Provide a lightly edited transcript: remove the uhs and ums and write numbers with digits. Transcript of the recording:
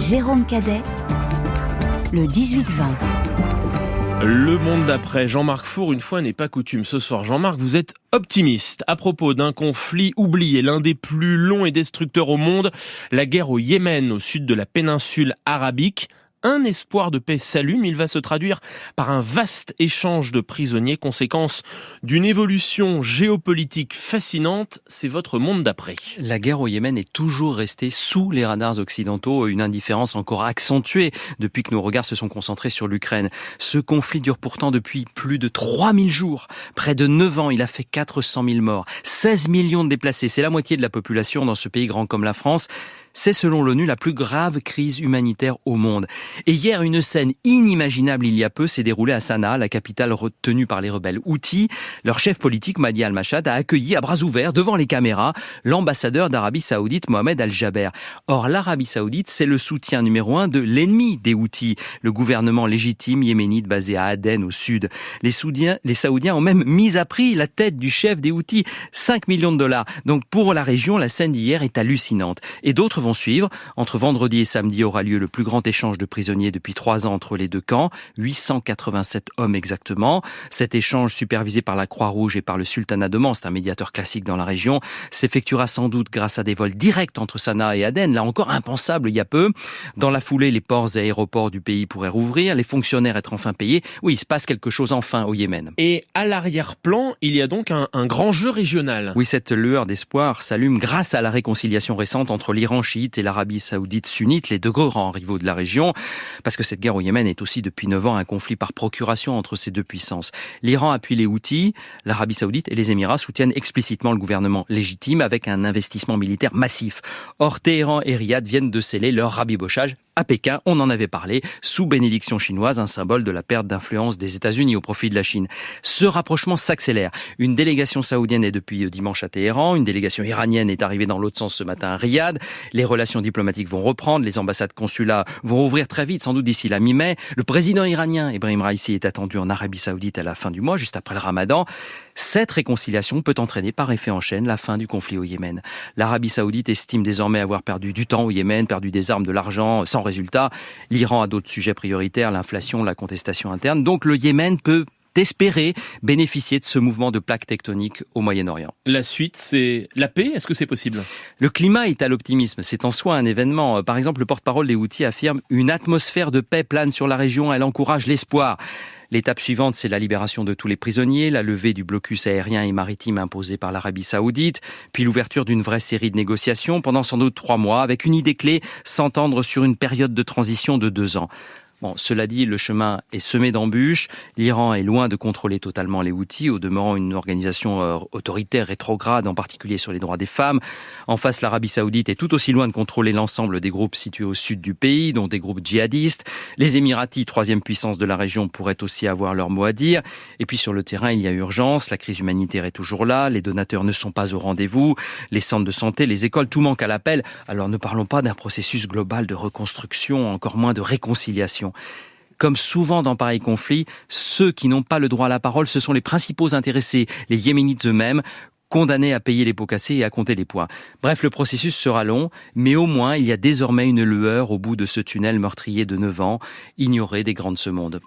Jérôme Cadet, le 18-20. Le monde d'après, Jean-Marc Four, une fois n'est pas coutume. Ce soir, Jean-Marc, vous êtes optimiste à propos d'un conflit oublié, l'un des plus longs et destructeurs au monde, la guerre au Yémen, au sud de la péninsule arabique. Un espoir de paix s'allume, il va se traduire par un vaste échange de prisonniers, conséquence d'une évolution géopolitique fascinante. C'est votre monde d'après. La guerre au Yémen est toujours restée sous les radars occidentaux, une indifférence encore accentuée depuis que nos regards se sont concentrés sur l'Ukraine. Ce conflit dure pourtant depuis plus de 3000 jours, près de 9 ans, il a fait 400 000 morts, 16 millions de déplacés, c'est la moitié de la population dans ce pays grand comme la France. C'est selon l'ONU la plus grave crise humanitaire au monde. Et hier, une scène inimaginable il y a peu s'est déroulée à Sanaa, la capitale retenue par les rebelles Houthis. Leur chef politique, Mahdi al-Mashhad, a accueilli à bras ouverts, devant les caméras, l'ambassadeur d'Arabie Saoudite, Mohamed Al-Jaber. Or, l'Arabie Saoudite, c'est le soutien numéro 1 de l'ennemi des Houthis, le gouvernement légitime yéménite basé à Aden, au sud. Les Saoudiens ont même mis à prix la tête du chef des Houthis, 5 millions de dollars. Donc, pour la région, la scène d'hier est hallucinante. Et d'autres vont suivre. Entre vendredi et samedi aura lieu le plus grand échange de prisonniers depuis 3 ans entre les deux camps, 887 hommes exactement. Cet échange, supervisé par la Croix-Rouge et par le Sultanat d'Oman, c'est un médiateur classique dans la région, s'effectuera sans doute grâce à des vols directs entre Sanaa et Aden, là encore impensable il y a peu. Dans la foulée, les ports et aéroports du pays pourraient rouvrir, les fonctionnaires être enfin payés. Oui, il se passe quelque chose enfin au Yémen. Et à l'arrière-plan, il y a donc un grand jeu régional. Oui, cette lueur d'espoir s'allume grâce à la réconciliation récente entre l'Iran chiite et l'Arabie Saoudite sunnite, les deux grands rivaux de la région, parce que cette guerre au Yémen est aussi depuis 9 ans un conflit par procuration entre ces deux puissances. L'Iran appuie les Houthis, l'Arabie Saoudite et les Émirats soutiennent explicitement le gouvernement légitime avec un investissement militaire massif. Or, Téhéran et Riyad viennent de sceller leur rabibochage à Pékin, on en avait parlé, sous bénédiction chinoise, un symbole de la perte d'influence des États-Unis au profit de la Chine. Ce rapprochement s'accélère. Une délégation saoudienne est depuis dimanche à Téhéran, une délégation iranienne est arrivée dans l'autre sens ce matin à Riyad. Les relations diplomatiques vont reprendre, les ambassades consulats vont rouvrir très vite, sans doute d'ici la mi-mai. Le président iranien, Ebrahim Raïssi, est attendu en Arabie Saoudite à la fin du mois, juste après le Ramadan. Cette réconciliation peut entraîner par effet en chaîne la fin du conflit au Yémen. L'Arabie Saoudite estime désormais avoir perdu du temps au Yémen, perdu des armes, de l'argent, sans résultat. L'Iran a d'autres sujets prioritaires, l'inflation, la contestation interne. Donc le Yémen peut espérer bénéficier de ce mouvement de plaques tectoniques au Moyen-Orient. La suite, c'est la paix. Est-ce que c'est possible ? Le climat est à l'optimisme. C'est en soi un événement. Par exemple, le porte-parole des Houthis affirme « Une atmosphère de paix plane sur la région. Elle encourage l'espoir ». L'étape suivante, c'est la libération de tous les prisonniers, la levée du blocus aérien et maritime imposé par l'Arabie Saoudite, puis l'ouverture d'une vraie série de négociations pendant sans doute 3 mois, avec une idée clé, s'entendre sur une période de transition de 2 ans. Bon, cela dit, le chemin est semé d'embûches. L'Iran est loin de contrôler totalement les Houthis, au demeurant une organisation autoritaire, rétrograde, en particulier sur les droits des femmes. En face, l'Arabie Saoudite est tout aussi loin de contrôler l'ensemble des groupes situés au sud du pays, dont des groupes djihadistes. Les Émiratis, 3e puissance de la région, pourraient aussi avoir leur mot à dire. Et puis sur le terrain, il y a urgence. La crise humanitaire est toujours là. Les donateurs ne sont pas au rendez-vous. Les centres de santé, les écoles, tout manque à l'appel. Alors ne parlons pas d'un processus global de reconstruction, encore moins de réconciliation. Comme souvent dans pareils conflits, ceux qui n'ont pas le droit à la parole, ce sont les principaux intéressés, les Yéménites eux-mêmes, condamnés à payer les pots cassés et à compter les points. Bref, le processus sera long, mais au moins il y a désormais une lueur au bout de ce tunnel meurtrier de 9 ans, ignoré des grands de ce monde.